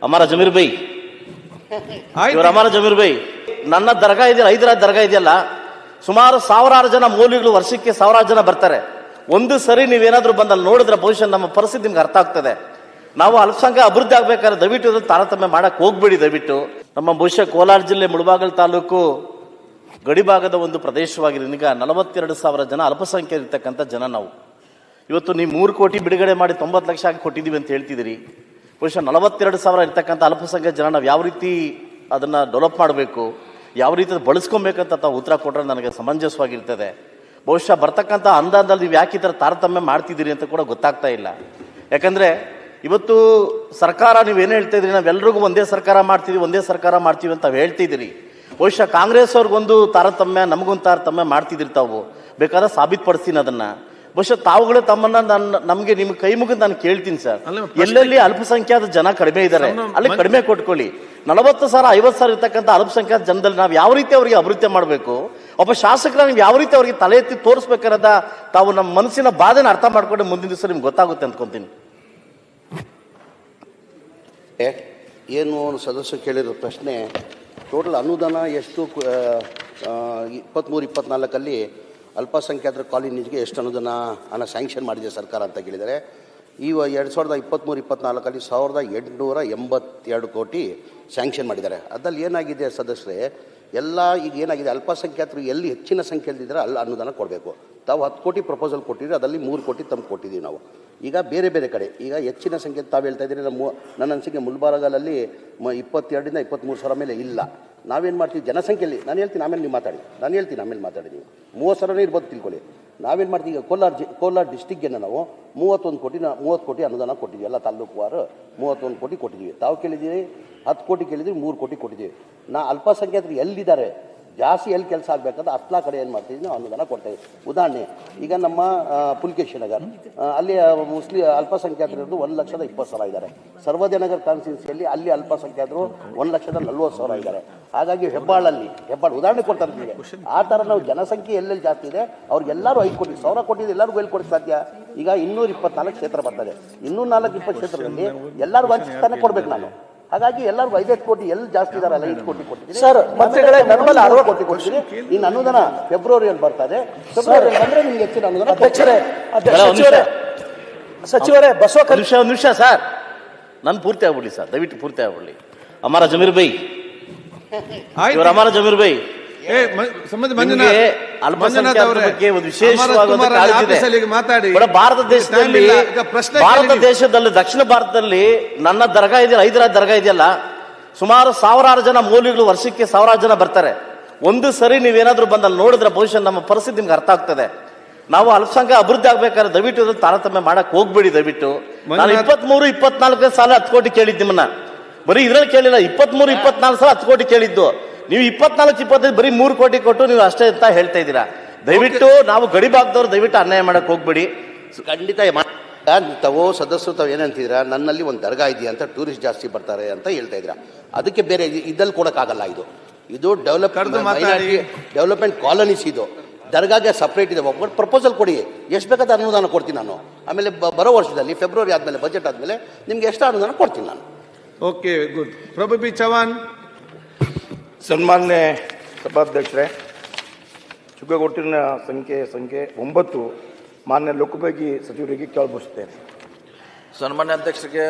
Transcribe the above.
हमारा जमीर भाई ಇವರು ಅಮರ ಜಮೀರ್ ಭಾಯಿ ನನ್ನ ದರ್ಗಾ ಇದೆಯಲ್ಲ ಹೈದರಾಬಾದ್ ದರ್ಗಾ ಇದೆಯಲ್ಲ ಸುಮಾರು ಸಾವಿರಾರು ಜನ ಮೌಲ್ವಿಗಳು ವರ್ಷಕ್ಕೆ ಸಾವಿರಾರು ಜನ ಬರ್ತಾರೆ. ಒಂದು ಸರಿ ನೀವೇನಾದ್ರೂ ಬಂದಲ್ಲಿ ನೋಡಿದ್ರೆ ಬಹುಶಃ ನಮ್ಮ ಪರಿಸ್ಥಿತಿ ನಿಮ್ಗೆ ಅರ್ಥ ಆಗ್ತದೆ. ನಾವು ಅಲ್ಪಸಂಖ್ಯಾತ ಅಭಿವೃದ್ಧಿ ಆಗ್ಬೇಕಾದ್ರೆ ದಯವಿಟ್ಟು ತಾರತಮ್ಯ ಮಾಡಕ್ ಹೋಗ್ಬೇಡಿ. ದಯವಿಟ್ಟು ನಮ್ಮ ಬಹುಶಃ ಕೋಲಾರ ಜಿಲ್ಲೆ ಮುಳಬಾಗಿಲು ತಾಲೂಕು ಗಡಿಭಾಗದ ಒಂದು ಪ್ರದೇಶವಾಗಿರೋ ಈಗ 42,000 ಜನ ಅಲ್ಪಸಂಖ್ಯಾತ ಇರ್ತಕ್ಕಂಥ ಜನ ನಾವು. ಇವತ್ತು ನೀವು 3 ಕೋಟಿ ಬಿಡುಗಡೆ ಮಾಡಿ 90 ಲಕ್ಷ ಆಗಿ ಕೊಟ್ಟಿದ್ದೀವಿ ಅಂತ ಹೇಳ್ತಿದ್ದೀರಿ. ಬಹುಶಃ 42,000 ಇರ್ತಕ್ಕಂಥ ಅಲ್ಪಸಂಖ್ಯಾತ ಜನ ನಾವು ಯಾವ ರೀತಿ ಅದನ್ನು ಡೆವಲಪ್ ಮಾಡಬೇಕು, ಯಾವ ರೀತಿ ಬಳಸ್ಕೊಬೇಕಂತ ತಾವು ಉತ್ತರ ಕೊಟ್ಟರೆ ನನಗೆ ಸಮಂಜಸವಾಗಿರ್ತದೆ. ಬಹುಶಃ ಬರ್ತಕ್ಕಂಥ ಅಂದಾಜಲ್ಲಿ ನೀವು ಯಾಕೆ ಈ ಥರ ತಾರತಮ್ಯ ಮಾಡ್ತಿದ್ದೀರಿ ಅಂತ ಕೂಡ ಗೊತ್ತಾಗ್ತಾ ಇಲ್ಲ. ಯಾಕಂದರೆ ಇವತ್ತು ಸರ್ಕಾರ ನೀವೇನು ಹೇಳ್ತಾ ಇದ್ದೀರಿ, ನಾವೆಲ್ಲರಿಗೂ ಒಂದೇ ಸರ್ಕಾರ ಮಾಡ್ತೀವಿ ಅಂತ ಹೇಳ್ತಿದ್ದೀರಿ. ಬಹುಶಃ ಕಾಂಗ್ರೆಸ್ ಅವ್ರಿಗೊಂದು ತಾರತಮ್ಯ ನಮಗೊಂದು ತಾರತಮ್ಯ ಮಾಡ್ತಿದ್ದೀರಿ. ತಾವು ಬೇಕಾದ್ರೆ ಸಾಬೀತುಪಡಿಸ್ತೀನಿ ಅದನ್ನು. ಬಹುಶಃ ತಾವುಗಳೇ ತಮ್ಮನ್ನ ನಮಗೆ ನಿಮ್ಮ ಕೈ ಮುಗಿದು ನಾನು ಕೇಳ್ತೀನಿ ಸರ್, ಎಲ್ಲೆಲ್ಲಿ ಅಲ್ಪಸಂಖ್ಯಾತ ಜನ ಕಡಿಮೆ ಇದ್ದಾರೆ ಅಲ್ಲಿ ಕಡಿಮೆ ಕೊಟ್ಕೊಳ್ಳಿ. 40,000 50,000 ಇರ್ತಕ್ಕಂಥ ಅಲ್ಪಸಂಖ್ಯಾತ ಜನದಲ್ಲಿ ನಾವು ಯಾವ ರೀತಿ ಅವರಿಗೆ ಅಭಿವೃದ್ಧಿ ಮಾಡಬೇಕು, ಒಬ್ಬ ಶಾಸಕರ ನೀವು ಯಾವ ರೀತಿ ಅವರಿಗೆ ತಲೆ ಎತ್ತಿ ತೋರಿಸ್ಬೇಕಾರದ ತಾವು ನಮ್ಮ ಮನಸ್ಸಿನ ಬಾಧೆನ ಅರ್ಥ ಮಾಡ್ಕೊಂಡು ಮುಂದಿನ ದಿವಸ ನಿಮ್ಗೆ ಗೊತ್ತಾಗುತ್ತೆ ಅಂದ್ಕೊಂತೀನಿ. ಏನು ಸದಸ್ಯರು ಕೇಳಿರೋ ಪ್ರಶ್ನೆ, ಟೋಟಲ್ ಅನುದಾನ ಎಷ್ಟು 23-24 ಅಲ್ಪಸಂಖ್ಯಾತರ ಕಾಲೇಜಿಗೆ ಎಷ್ಟು ಅನುದಾನ ಹಣ ಸ್ಯಾಂಕ್ಷನ್ ಮಾಡಿದೆ ಸರ್ಕಾರ ಅಂತ ಕೇಳಿದರೆ, ಈ 2023-24 1882 ಕೋಟಿ ಸ್ಯಾಂಕ್ಷನ್ ಮಾಡಿದ್ದಾರೆ. ಅದ್ರಲ್ಲಿ ಏನಾಗಿದೆ ಸದಸ್ಯರೇ, ಎಲ್ಲ ಈಗ ಏನಾಗಿದೆ, ಅಲ್ಪಸಂಖ್ಯಾತರು ಎಲ್ಲಿ ಹೆಚ್ಚಿನ ಸಂಖ್ಯೆಯಲ್ಲಿದ್ದರೆ ಅಲ್ಲಿ ಅನುದಾನ ಕೊಡಬೇಕು. ತಾವು 10 ಕೋಟಿ ಪ್ರಪೋಸಲ್ ಕೊಟ್ಟಿದ್ರೆ ಅದರಲ್ಲಿ 3 ಕೋಟಿ ತಮ್ಮ ಕೊಟ್ಟಿದ್ದೀವಿ ನಾವು. ಈಗ ಬೇರೆ ಬೇರೆ ಕಡೆ ಈಗ ಹೆಚ್ಚಿನ ಸಂಖ್ಯೆ ತಾವು ಹೇಳ್ತಾ ಇದ್ದೀರಿ. ನನ್ನ ಅನಿಸಿಕೆ ಮುಲ್ಬಾರಗಲಲ್ಲಿ 22,000 23,000 ಸಾವಿರ ಮೇಲೆ ಇಲ್ಲ. ನಾವೇನು ಮಾಡ್ತೀವಿ ಜನಸಂಖ್ಯೆಯಲ್ಲಿ, ನಾನು ಹೇಳ್ತೀನಿ ಆಮೇಲೆ ನೀವು ಮಾತಾಡಿ, ಆಮೇಲೆ ಮಾತಾಡಿ. ನೀವು 30,000 ಇರ್ಬೋದು ತಿಳ್ಕೊಳ್ಳಿ. ನಾವೇನು ಮಾಡ್ತೀವಿ, ಈಗ ಕೋಲಾರ ಡಿಸ್ಟಿಕ್ಗೆ ನಾವು 30 ಕೋಟಿ ಅನುದಾನ ಕೊಟ್ಟಿದ್ದೀವಿ. ಎಲ್ಲ ತಾಲೂಕುವಾರು 31 ಕೋಟಿ ಕೊಟ್ಟಿದ್ದೀವಿ. ತಾವು ಕೇಳಿದ್ದೀವಿ 10 ಕೋಟಿ ಕೇಳಿದ್ವಿ, 3 ಕೋಟಿ ಕೊಟ್ಟಿದ್ದೀವಿ. ಅಲ್ಪಸಂಖ್ಯಾತರು ಎಲ್ಲಿದ್ದಾರೆ, ಜಾಸ್ತಿ ಎಲ್ಲಿ ಕೆಲಸ ಆಗಬೇಕಾದ್ರೆ ಅತ್ಲಾ ಕಡೆ ಏನು ಮಾಡ್ತಿದ್ವಿ ನಾವು ಅನುದಾನ ಕೊಡ್ತಾಯಿದ್ವಿ. ಉದಾಹರಣೆ ಈಗ ನಮ್ಮ ಪುಲಿಕೇಶಿ ನಗರ್ ಅಲ್ಲಿ ಮುಸ್ಲಿಂ ಅಲ್ಪಸಂಖ್ಯಾತರು 1,20,000 ಇದ್ದಾರೆ. ಸರ್ವೋದಯ ನಗರ ಕಾನ್ಸ್ಟಿಟ್ಯೂನ್ಸಿಯಲ್ಲಿ ಅಲ್ಲಿ ಅಲ್ಪಸಂಖ್ಯಾತರು 1,40,000 ಇದ್ದಾರೆ. ಹಾಗಾಗಿ ಹೆಬ್ಬಾಳ ಉದಾಹರಣೆ ಕೊಡ್ತಾರೆ ನಿಮಗೆ. ಆ ಥರ ನಾವು ಜನಸಂಖ್ಯೆ ಎಲ್ಲೆಲ್ಲಿ ಜಾಸ್ತಿ ಇದೆ ಅವ್ರಿಗೆಲ್ಲರೂ 5 ಕೋಟಿ 1,000 ಕೊಟ್ಟಿದ್ದು ಎಲ್ಲರಿಗೂ ಎಲ್ಲಿ ಕೊಡಕ್ಕೆ ಸಾಧ್ಯ? ಈಗ 224 ಕ್ಷೇತ್ರ ಬರ್ತದೆ. 220 ಕ್ಷೇತ್ರದಲ್ಲಿ ಎಲ್ಲರಿಗೂ ಹಂಚ್ತಾನೆ ಕೊಡ್ಬೇಕು ನಾನು. ಹಾಗಾಗಿ ಎಲ್ಲರಿಗೂ 5 ಕೋಟಿ ಎಲ್ಲಿ ಜಾಸ್ತಿ ಇದಾರಲ್ಲ 5 ಕೋಟಿ ಕೊಟ್ಟಿದ್ದೀನಿ ಸರ್. ಮಂತ್ರಿಗಳೇ ನರ್ಮಲ್ 60 ಕೋಟಿ ಕೊಟ್ಟಿದ್ದೀನಿ. ಇನ್ನು ಅನುದಾನ ಫೆಬ್ರವರಿಯಲ್ಲಿ ಬರ್ತದೆ. ಫೆಬ್ರವರಿಯಲ್ಲಿ ಬಂದ್ರೆ ನಿಮ್ಗೆ ಹೆಚ್ಚಿನ ಅನುದಾನ. ಸಚಿವರೇ ಒಂದು ನಿಮಿಷ ಸರ್, ನಾನು ಪೂರ್ತಿ ಆಗ್ಬಿಡ್ಲಿ ಸರ್, ದಯವಿಟ್ಟು ಪೂರ್ತಿ ಆಗ್ಬಿಡ್ಲಿ. ಅಮರ ಜಮೀರ್ ಭಾಯಿ ಇವರು ಅಮರ ಜಮೀರ್ ಭಾಯಿ ಭಾರತ ದೇಶದಲ್ಲಿ ದಕ್ಷಿಣ ಭಾರತದಲ್ಲಿ ನನ್ನ ದರ್ಗಾ ಇದೆಯಲ್ಲ ಹೈದರಾಬಾದ್ ದರ್ಗಾ ಇದೆಯಲ್ಲ ಸುಮಾರು ಸಾವಿರಾರು ಜನ ಮೌಲ್ವಿಗಳು ವರ್ಷಕ್ಕೆ ಸಾವಿರಾರು ಜನ ಬರ್ತಾರೆ. ಒಂದು ಸರಿ ನೀವೇನಾದ್ರೂ ಬಂದಲ್ಲಿ ನೋಡಿದ್ರೆ ಬಹುಶಃ ನಮ್ಮ ಪರಿಸ್ಥಿತಿ ನಿಮ್ಗೆ ಅರ್ಥ ಆಗ್ತದೆ. ನಾವು ಅಲ್ಪಸಂಖ್ಯಾತ ಅಭಿವೃದ್ಧಿ ಆಗ್ಬೇಕಾದ್ರೆ ದಯವಿಟ್ಟು ತಾರತಮ್ಯ ಮಾಡಕ್ ಹೋಗ್ಬೇಡಿ. ದಯವಿಟ್ಟು ನಾನು 23-24 ಸಾಲ 10 ಕೋಟಿ ಕೇಳಿದ್ದು ನಿಮ್ಮನ್ನ, ಬರೀ ಇದ್ರಲ್ಲಿ ಕೇಳಿಲ್ಲ. 23-24 ಸಾಲ 10 ಕೋಟಿ ಕೇಳಿದ್ದು. ನೀವು 24-25 ಬರೀ 3 ಕೋಟಿ ಕೊಟ್ಟು ನೀವು ಅಷ್ಟೇ ಅಂತ ಹೇಳ್ತಾ ಇದ್ದೀರಾ. ದಯವಿಟ್ಟು ನಾವು ಗಡಿಭಾಗದವ್ರು ದಯವಿಟ್ಟು ಅನ್ಯಾಯ ಮಾಡಕ್ ಹೋಗ್ಬೇಡಿ. ಖಂಡಿತ ತಾವು ಸದಸ್ಯರು ತಾವು ಏನಂತಿದ್ದೀರಾ, ನನ್ನಲ್ಲಿ ಒಂದು ದರ್ಗಾ ಇದೆಯಾ ಅಂತ ಟೂರಿಸ್ಟ್ ಜಾಸ್ತಿ ಬರ್ತಾರೆ ಅಂತ ಹೇಳ್ತಾ ಇದ್ದೀರಾ. ಅದಕ್ಕೆ ಬೇರೆ ಇದ್ದಲ್ಲಿ ಕೊಡೋಕ್ಕಾಗಲ್ಲ. ಇದು ಡೆವಲಪ್ಮೆಂಟ್ ಕಾಲೋನೀಸ್. ಇದು ದರ್ಗಾಗೆ ಸಪ್ರೇಟ್ ಇದೆ. ಒಬ್ಬರು ಪ್ರಪೋಸಲ್ ಕೊಡಿ, ಎಷ್ಟು ಬೇಕಾದ ಅನುದಾನ ಕೊಡ್ತೀನಿ ನಾನು. ಆಮೇಲೆ ಬರೋ ವರ್ಷದಲ್ಲಿ ಫೆಬ್ರವರಿ ಆದಮೇಲೆ ಬಜೆಟ್ ಆದಮೇಲೆ ನಿಮ್ಗೆ ಎಷ್ಟು ಅನುದಾನ ಕೊಡ್ತೀನಿ ನಾನು. Okay, good. Prabhu B Chavan. ಸನ್ಮಾನ್ಯ ಸಭಾಧ್ಯಕ್ಷರೇ, ಕೊಟ್ಟಿನ ಸಂಖ್ಯೆ 9 ಮಾನ್ಯ ಲೋಕೋಪಯೋಗಿ ಸಚಿವರಿಗೆ ಕೇಳಬಯಸುತ್ತೇನೆ. ಸನ್ಮಾನ್ಯ ಅಧ್ಯಕ್ಷರಿಗೆ